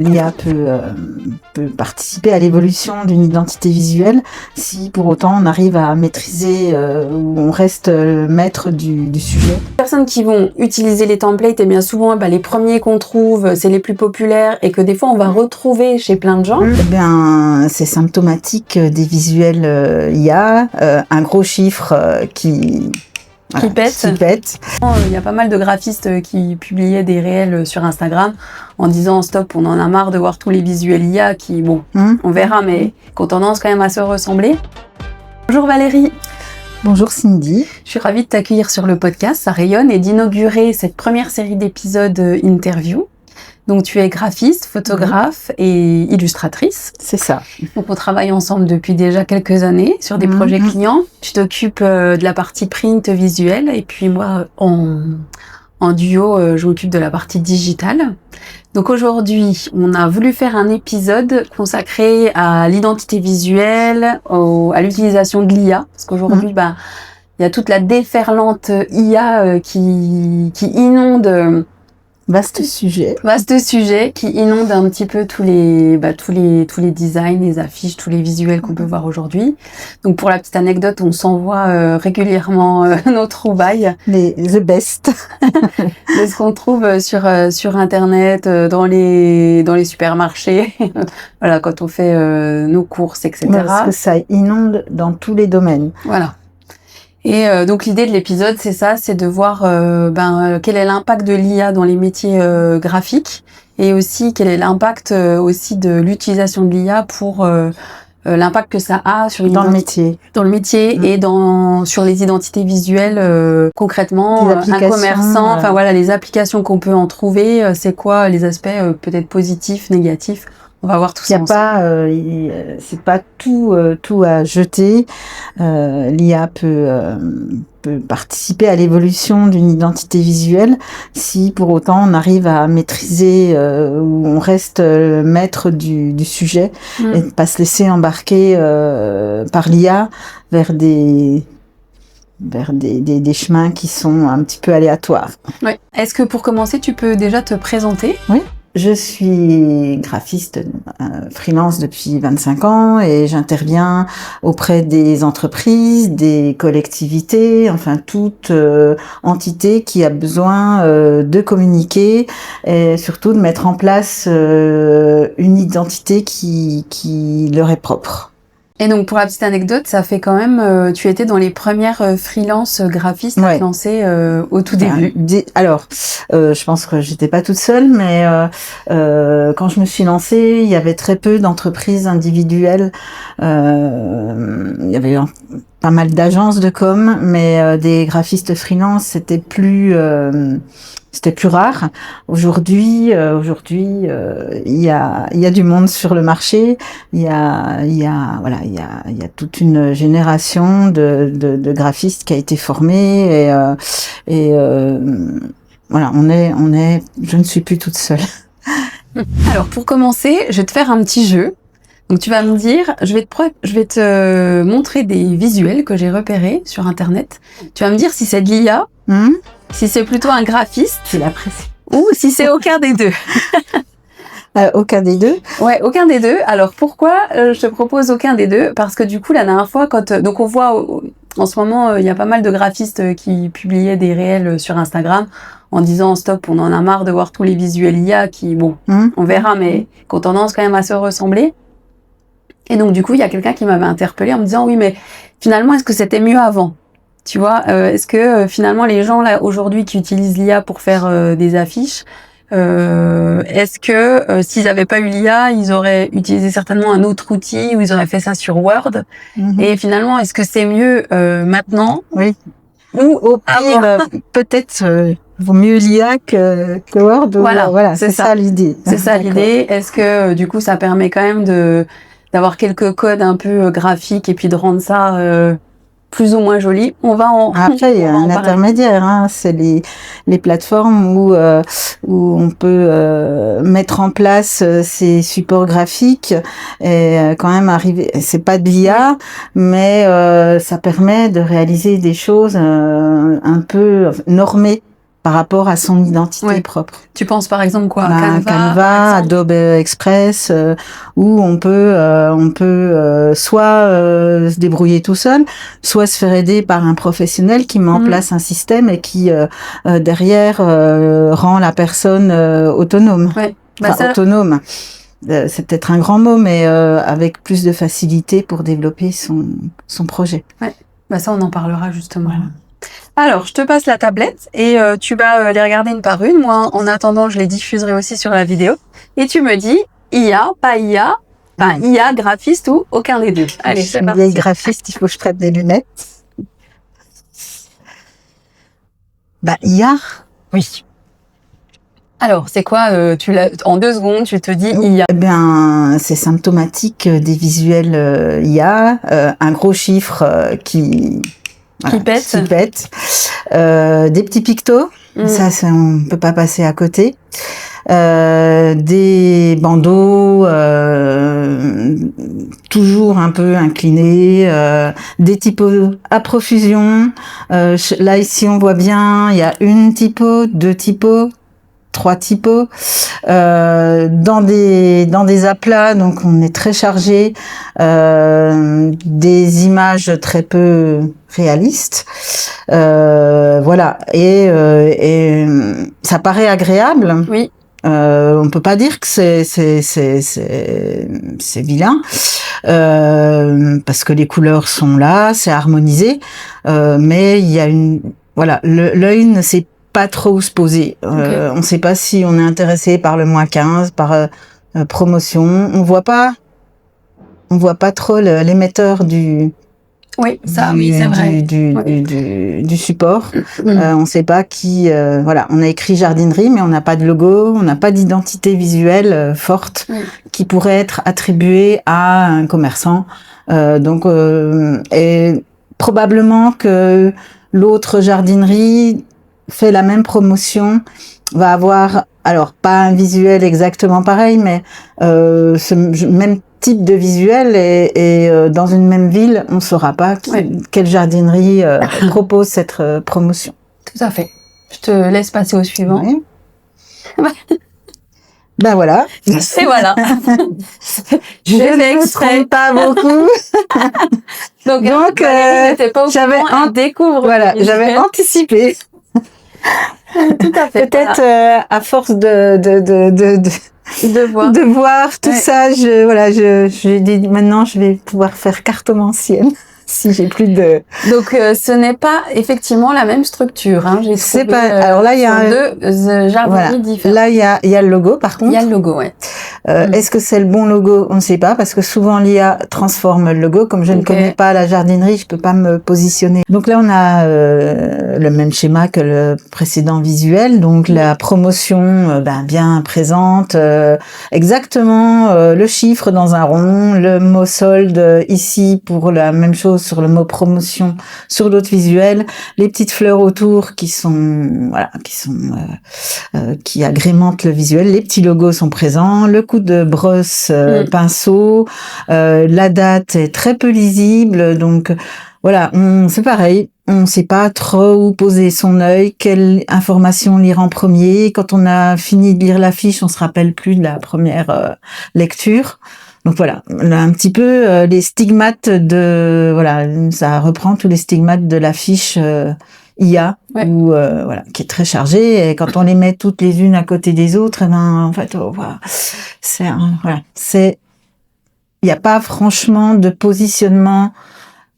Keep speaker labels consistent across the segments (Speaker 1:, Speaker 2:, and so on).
Speaker 1: L'IA peut participer à l'évolution d'une identité visuelle si pour autant on arrive à maîtriser ou on reste maître du sujet.
Speaker 2: Les personnes qui vont utiliser les templates, et bien souvent les premiers qu'on trouve, c'est les plus populaires et que des fois on va retrouver chez plein de gens.
Speaker 1: Eh bien, c'est symptomatique des visuels IA, un gros chiffre qui pète.
Speaker 2: Il y a pas mal de graphistes qui publiaient des réels sur Instagram en disant stop, on en a marre de voir tous les visuels IA qui, on verra, mais qui ont tendance quand même à se ressembler. Bonjour Valérie.
Speaker 1: Bonjour Cindy.
Speaker 2: Je suis ravie de t'accueillir sur le podcast, ça rayonne, et d'inaugurer cette première série d'épisodes interview. Donc tu es graphiste, photographe et illustratrice.
Speaker 1: C'est ça.
Speaker 2: Donc on travaille ensemble depuis déjà quelques années sur des projets clients. Tu t'occupes de la partie print visuelle et puis moi en duo je m'occupe de la partie digitale. Donc aujourd'hui on a voulu faire un épisode consacré à l'identité visuelle, à l'utilisation de l'IA, parce qu'aujourd'hui il y a toute la déferlante IA qui inonde.
Speaker 1: Vaste sujet
Speaker 2: qui inonde un petit peu tous les designs, les affiches, tous les visuels qu'on peut voir aujourd'hui. Donc pour la petite anecdote, on s'envoie régulièrement nos trouvailles.
Speaker 1: The best.
Speaker 2: De ce qu'on trouve sur internet, dans les supermarchés. Voilà, quand on fait nos courses, etc.
Speaker 1: Parce que ça inonde dans tous les domaines.
Speaker 2: Voilà. Et donc l'idée de l'épisode, c'est ça, c'est de voir quel est l'impact de l'IA dans les métiers graphiques, et aussi quel est l'impact aussi de l'utilisation de l'IA pour l'impact que ça a sur
Speaker 1: dans le métier
Speaker 2: et sur les identités visuelles concrètement, un commerçant, les applications qu'on peut en trouver, c'est quoi les aspects peut-être positifs, négatifs. On va voir tout ça ensemble.
Speaker 1: C'est pas tout à jeter. L'IA peut participer à l'évolution d'une identité visuelle si pour autant on arrive à maîtriser ou on reste maître du sujet et ne pas se laisser embarquer par l'IA vers des chemins qui sont un petit peu aléatoires.
Speaker 2: Ouais. Est-ce que pour commencer, tu peux déjà te présenter ?
Speaker 1: Oui. Je suis graphiste freelance depuis 25 ans et j'interviens auprès des entreprises, des collectivités, enfin toute entité qui a besoin de communiquer et surtout de mettre en place une identité qui leur est propre.
Speaker 2: Et donc, pour la petite anecdote, ça fait quand même, tu étais dans les premières freelance graphistes à te lancer au tout début.
Speaker 1: Alors, je pense que j'étais pas toute seule, mais quand je me suis lancée, il y avait très peu d'entreprises individuelles. Il y avait pas mal d'agences de com, mais des graphistes freelance, c'était plus rare. Aujourd'hui, il y a du monde sur le marché. Il y a toute une génération de graphistes qui a été formée et je ne suis plus toute seule.
Speaker 2: Alors, pour commencer, je vais te faire un petit jeu. Donc, tu vas me dire, je vais te montrer des visuels que j'ai repérés sur Internet. Tu vas me dire si c'est de l'IA, si c'est plutôt un graphiste,
Speaker 1: Je l'apprécie.
Speaker 2: ou si c'est aucun des deux.
Speaker 1: Aucun des deux.
Speaker 2: Ouais, aucun des deux. Alors pourquoi je te propose aucun des deux ? Parce que du coup, la dernière fois, donc on voit en ce moment, il y a pas mal de graphistes qui publiaient des réels sur Instagram en disant stop, on en a marre de voir tous les visuels IA qui, on verra, mais qui ont tendance quand même à se ressembler. Et donc du coup, il y a quelqu'un qui m'avait interpellée en me disant oui, mais finalement, est-ce que c'était mieux avant ? Tu vois, est-ce que finalement les gens là aujourd'hui qui utilisent l'IA pour faire des affiches, est-ce que s'ils n'avaient pas eu l'IA, ils auraient utilisé certainement un autre outil ou ils auraient fait ça sur Word ? Et finalement, est-ce que c'est mieux maintenant ?
Speaker 1: Oui.
Speaker 2: Ou
Speaker 1: au pire, peut-être vaut mieux l'IA que Word.
Speaker 2: Voilà,
Speaker 1: c'est ça l'idée.
Speaker 2: C'est ça l'idée. Est-ce que du coup ça permet quand même d'avoir quelques codes un peu graphiques et puis de rendre ça plus ou moins joli?
Speaker 1: Après, il y a un intermédiaire, c'est les plateformes où on peut mettre en place ces supports graphiques et quand même arriver. C'est pas de l'IA, mais ça permet de réaliser des choses un peu normées. par rapport à son identité propre.
Speaker 2: Tu penses par exemple quoi,
Speaker 1: Canva, Adobe Express, où on peut soit se débrouiller tout seul, soit se faire aider par un professionnel qui met en place un système et qui derrière rend la personne autonome.
Speaker 2: Ouais.
Speaker 1: Autonome. C'est peut-être un grand mot, mais avec plus de facilité pour développer son projet.
Speaker 2: Ouais. Ça, on en parlera justement. Voilà. Alors, je te passe la tablette et tu vas les regarder une par une. Moi, en attendant, je les diffuserai aussi sur la vidéo. Et tu me dis IA, pas IA, IA, graphiste ou aucun des deux. Allez, c'est parti.
Speaker 1: Vieille graphiste, il faut que je prenne des lunettes. IA, oui.
Speaker 2: Alors, c'est quoi en 2 secondes, tu te dis IA?
Speaker 1: Eh bien, c'est symptomatique des visuels IA, un gros chiffre qui pète. Des petits pictos, ça on peut pas passer à côté. Des bandeaux toujours un peu inclinés, des typos à profusion. Là ici on voit bien, il y a une typo, 2 typos, 3 typos dans des aplats, donc on est très chargé, des images très peu réalistes, voilà, et ça paraît agréable.
Speaker 2: Oui.
Speaker 1: On peut pas dire que c'est vilain, parce que les couleurs sont là, c'est harmonisé, mais il y a l'œil ne sait pas trop où se poser. On ne sait pas si on est intéressé par le -15, par promotion. On voit pas trop l'émetteur du support. On ne sait pas qui. On a écrit jardinerie, mais on n'a pas de logo, on n'a pas d'identité visuelle forte qui pourrait être attribuée à un commerçant. Et probablement que l'autre jardinerie fait la même promotion, va avoir, alors pas un visuel exactement pareil, mais ce même type de visuel, et dans une même ville, on ne saura pas quelle jardinerie propose cette promotion.
Speaker 2: Tout à fait. Je te laisse passer au suivant.
Speaker 1: Oui. Ben voilà.
Speaker 2: Et voilà.
Speaker 1: Je ne trompe pas beaucoup. Donc j'avais anticipé.
Speaker 2: Tout à fait.
Speaker 1: Peut-être à force de voir tout ça, je dit maintenant je vais pouvoir faire cartomancienne si j'ai plus de.
Speaker 2: Donc ce n'est pas effectivement la même structure, hein.
Speaker 1: C'est pas. Alors là il y a
Speaker 2: deux jardineries différentes.
Speaker 1: Là il y a le logo par contre.
Speaker 2: Il y a le logo, ouais.
Speaker 1: Est-ce que c'est le bon logo? On ne sait pas, parce que souvent l'IA transforme le logo. Comme je ne connais pas la jardinerie, je peux pas me positionner. Donc là, on a le même schéma que le précédent visuel. Donc la promotion bien présente, exactement le chiffre dans un rond, le mot solde ici pour la même chose sur le mot promotion sur l'autre visuel, les petites fleurs autour qui agrémentent le visuel, les petits logos sont présents, le coup de brosse pinceau, la date est très peu lisible, donc voilà, c'est pareil, on ne sait pas trop où poser son œil, quelle information lire en premier. Quand on a fini de lire l'affiche, on se rappelle plus de la première lecture. Donc voilà, un petit peu les stigmates ça reprend tous les stigmates de l'affiche IA, qui est très chargée, et quand on les met toutes les unes à côté des autres, en fait, il n'y a pas franchement de positionnement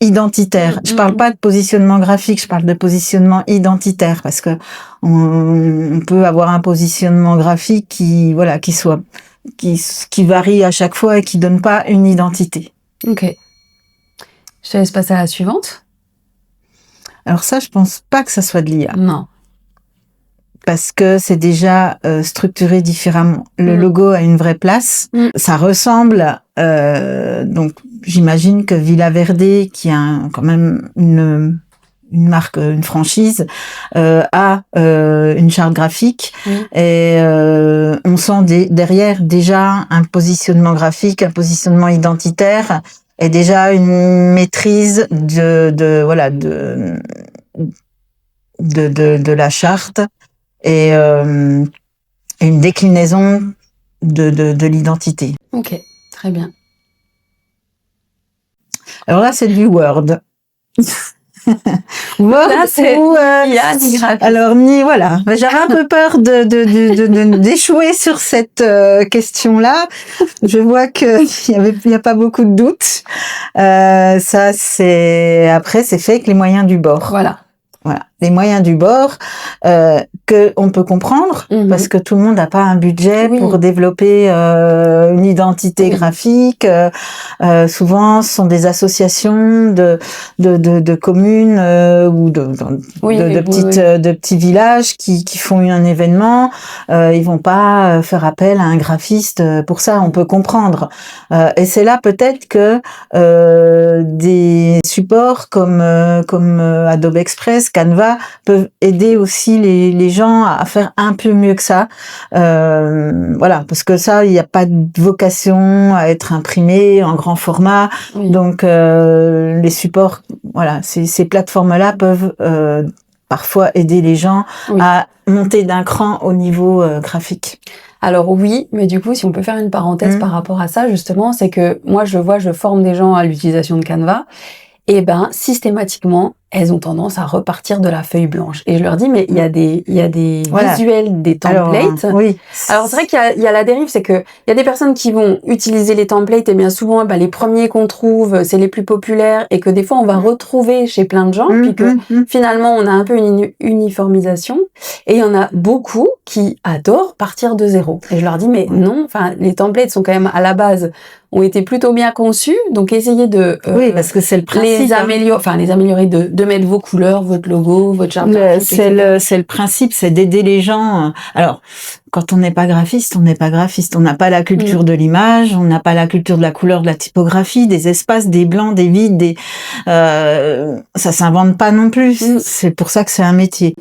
Speaker 1: identitaire. Je parle pas de positionnement graphique, je parle de positionnement identitaire, parce que on peut avoir un positionnement graphique qui varie à chaque fois et qui donne pas une identité.
Speaker 2: Ok. Je te laisse passer à la suivante.
Speaker 1: Alors ça, je pense pas que ça soit de l'IA.
Speaker 2: Non.
Speaker 1: Parce que c'est déjà structuré différemment. Le logo a une vraie place. Ça ressemble, donc j'imagine que Villa Verde, qui a quand même une marque, une franchise, a une charte graphique, et on sent derrière déjà un positionnement graphique, un positionnement identitaire, et déjà une maîtrise de la charte, et une déclinaison de l'identité.
Speaker 2: Ok, très bien.
Speaker 1: Alors là, c'est du Word. Word
Speaker 2: là, c'est
Speaker 1: alors voilà, j'avais un peu peur d'échouer sur cette question-là. Je vois que il y a pas beaucoup de doutes. Ça c'est après c'est fait avec les moyens du bord.
Speaker 2: Voilà,
Speaker 1: les moyens du bord que on peut comprendre parce que tout le monde n'a pas un budget pour développer une identité graphique. Souvent, ce sont des associations de communes ou de petits villages qui font un événement. Ils vont pas faire appel à un graphiste pour ça. On peut comprendre. Et c'est là peut-être que des supports comme Adobe Express, Canva peuvent aider aussi les gens à faire un peu mieux que ça. Voilà, parce que ça, il n'y a pas de vocation à être imprimé en grand format. Donc les supports, voilà, ces plateformes-là peuvent parfois aider les gens à monter d'un cran au niveau graphique.
Speaker 2: Alors oui, mais du coup, si on peut faire une parenthèse par rapport à ça, justement, c'est que moi, je forme des gens à l'utilisation de Canva, et ben systématiquement, elles ont tendance à repartir de la feuille blanche. Et je leur dis, mais il y a des visuels, des templates. Alors c'est vrai qu'il y a la dérive, c'est que il y a des personnes qui vont utiliser les templates, et bien souvent, les premiers qu'on trouve, c'est les plus populaires, et que des fois on va retrouver chez plein de gens, puis que finalement on a un peu une uniformisation. Et il y en a beaucoup qui adorent partir de zéro. Et je leur dis, mais non, enfin les templates sont quand même à la base ont été plutôt bien conçus, donc essayez de
Speaker 1: parce que c'est le principe,
Speaker 2: les améliorer, de mettre vos couleurs, votre logo, votre charte.
Speaker 1: C'est le principe, c'est d'aider les gens. Alors, quand on n'est pas graphiste, on n'est pas graphiste. On n'a pas la culture de l'image, on n'a pas la culture de la couleur, de la typographie, des espaces, des blancs, des vides, ça s'invente pas non plus. C'est pour ça que c'est un métier.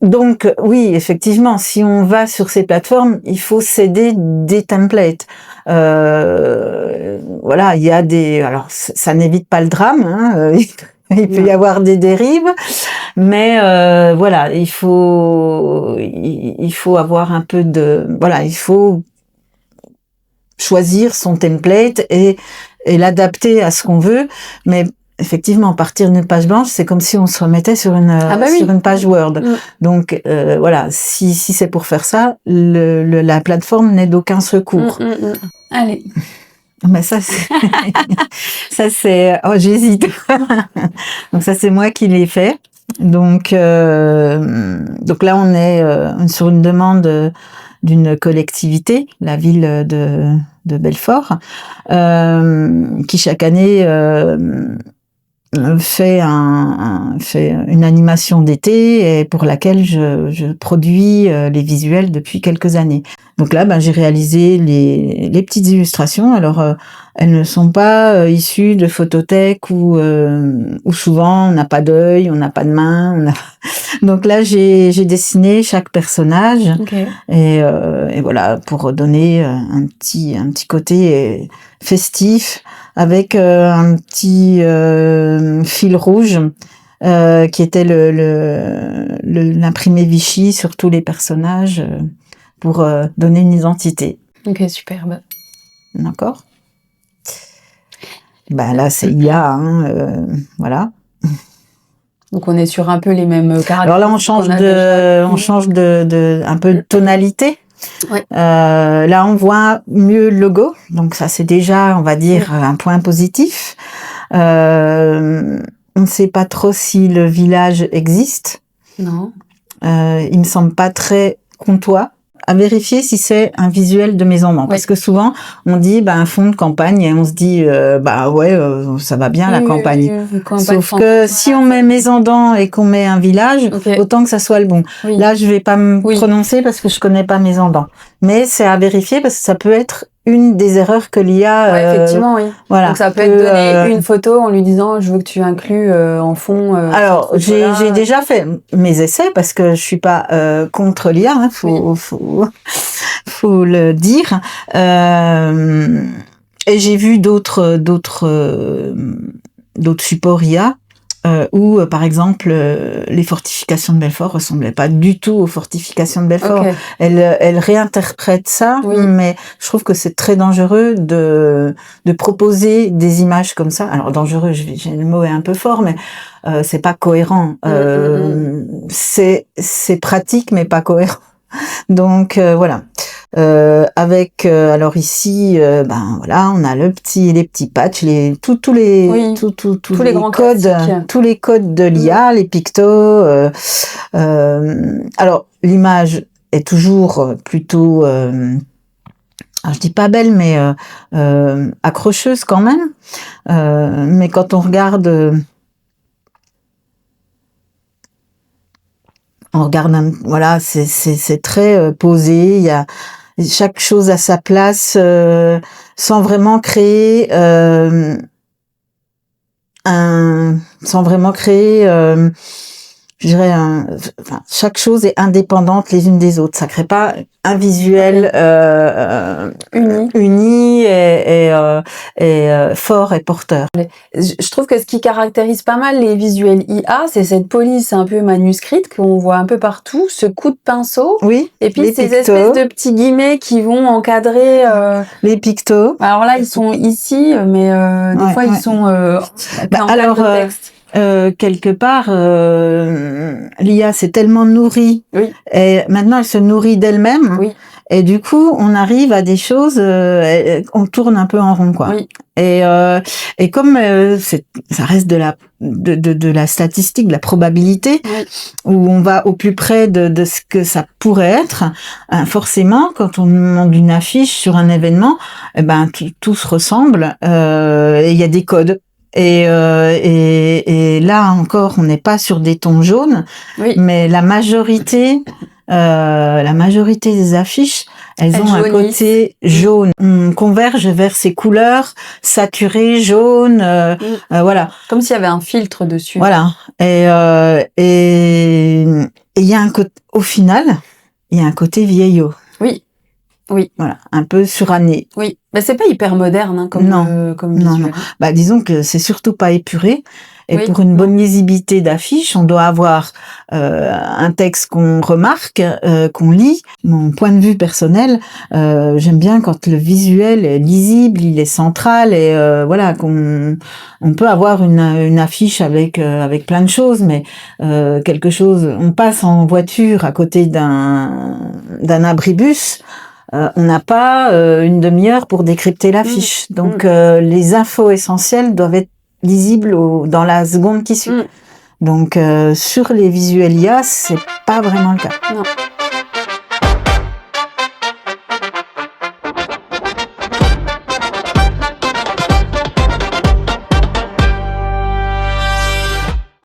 Speaker 1: Donc oui, effectivement, si on va sur ces plateformes, il faut s'aider des templates. Voilà, il y a alors ça n'évite pas le drame, hein, il peut y avoir des dérives, mais voilà, il faut avoir un peu il faut choisir son template et l'adapter à ce qu'on veut, mais effectivement, partir d'une page blanche, c'est comme si on se remettait sur une page Word. Donc voilà, si c'est pour faire ça, la plateforme n'est d'aucun secours.
Speaker 2: Allez.
Speaker 1: Mais ça c'est j'hésite. Donc ça c'est moi qui l'ai fait. Donc là on est sur une demande d'une collectivité, la ville de Belfort, qui chaque année fait une animation d'été et pour laquelle je produis les visuels depuis quelques années. Donc là, j'ai réalisé les petites illustrations. Alors, elles ne sont pas issues de photothèques où souvent on n'a pas d'œil, on n'a pas de main. Donc là, j'ai dessiné chaque personnage et voilà pour donner un petit côté festif avec un petit fil rouge qui était l'imprimé Vichy sur tous les personnages pour donner une identité.
Speaker 2: Ok, superbe.
Speaker 1: D'accord. Là c'est IA, voilà.
Speaker 2: Donc on est sur un peu les mêmes caractères.
Speaker 1: Alors là on change de un peu de tonalité. Là on voit mieux le logo, donc ça c'est déjà on va dire un point positif. On ne sait pas trop si le village existe.
Speaker 2: Non.
Speaker 1: Il me semble pas très comtois. À vérifier si c'est un visuel de maison dent. Parce que souvent, on dit un fond de campagne et on se dit ça va bien la campagne. Sauf que si on met maison dent et qu'on met un village, autant que ça soit le bon. Là, je vais pas me prononcer parce que je connais pas maison dent. Mais c'est à vérifier parce que ça peut être une des erreurs que l'IA...
Speaker 2: effectivement, oui.
Speaker 1: Voilà,
Speaker 2: donc ça peut être donner une photo en lui disant je veux que tu inclues en fond...
Speaker 1: alors, j'ai déjà fait mes essais parce que je suis pas contre l'IA, faut le dire. Et j'ai vu d'autres supports IA où par exemple les fortifications de Belfort ressemblaient pas du tout aux fortifications de Belfort.
Speaker 2: Ok.
Speaker 1: Elle réinterprète ça,
Speaker 2: Oui.
Speaker 1: mais je trouve que c'est très dangereux de proposer des images comme ça. Alors dangereux, le mot est un peu fort, mais c'est pas cohérent. C'est pratique, mais pas cohérent. Donc voilà. Alors ici, ben voilà, on a les petits patchs, tous les
Speaker 2: grands
Speaker 1: codes,
Speaker 2: classiques.
Speaker 1: tous les codes de l'IA, les pictos. Alors l'image est toujours plutôt, alors je dis pas belle, mais accrocheuse quand même. Mais quand on regarde voilà, c'est très posé. Il y a chaque chose à sa place, sans vraiment créer je dirais chaque chose est indépendante les unes des autres. Ça crée pas un visuel uni et fort et porteur.
Speaker 2: Je trouve que ce qui caractérise pas mal les visuels IA, c'est cette police un peu manuscrite qu'on voit un peu partout, ce coup de pinceau.
Speaker 1: Oui.
Speaker 2: Et puis ces espèces de petits guillemets qui vont encadrer
Speaker 1: les pictos.
Speaker 2: Alors là, ils sont ici, mais des fois ils sont en texte.
Speaker 1: Quelque part, l'IA s'est tellement nourrie, et maintenant elle se nourrit d'elle-même, et du coup on arrive à des choses, on tourne un peu en rond, quoi. Et comme ça reste de la statistique, de la probabilité, où on va au plus près de ce que ça pourrait être, forcément, quand on demande une affiche sur un événement, eh ben tout se ressemble, et il y a des codes. Et là encore, on n'est pas sur des tons jaunes, mais la majorité des affiches, elles ont un côté jaune. On converge vers ces couleurs saturées, jaunes, voilà.
Speaker 2: Comme s'il y avait un filtre dessus.
Speaker 1: Voilà. Et il y a au final, il y a un côté vieillot.
Speaker 2: Oui.
Speaker 1: Voilà, un peu suranné.
Speaker 2: Oui, mais c'est pas hyper moderne, hein, comme
Speaker 1: non. Bah, disons que c'est surtout pas épuré. Et pour une bonne lisibilité d'affiche, on doit avoir un texte qu'on remarque, qu'on lit. Mon point de vue personnel, j'aime bien quand le visuel est lisible, il est central, et voilà, on peut avoir une affiche avec plein de choses, mais quelque chose, on passe en voiture à côté d'un abribus. On n'a pas une demi-heure pour décrypter l'affiche. Donc les infos essentielles doivent être lisibles dans la seconde qui suit. Donc sur les visuels IA, c'est pas vraiment le cas.
Speaker 2: Non.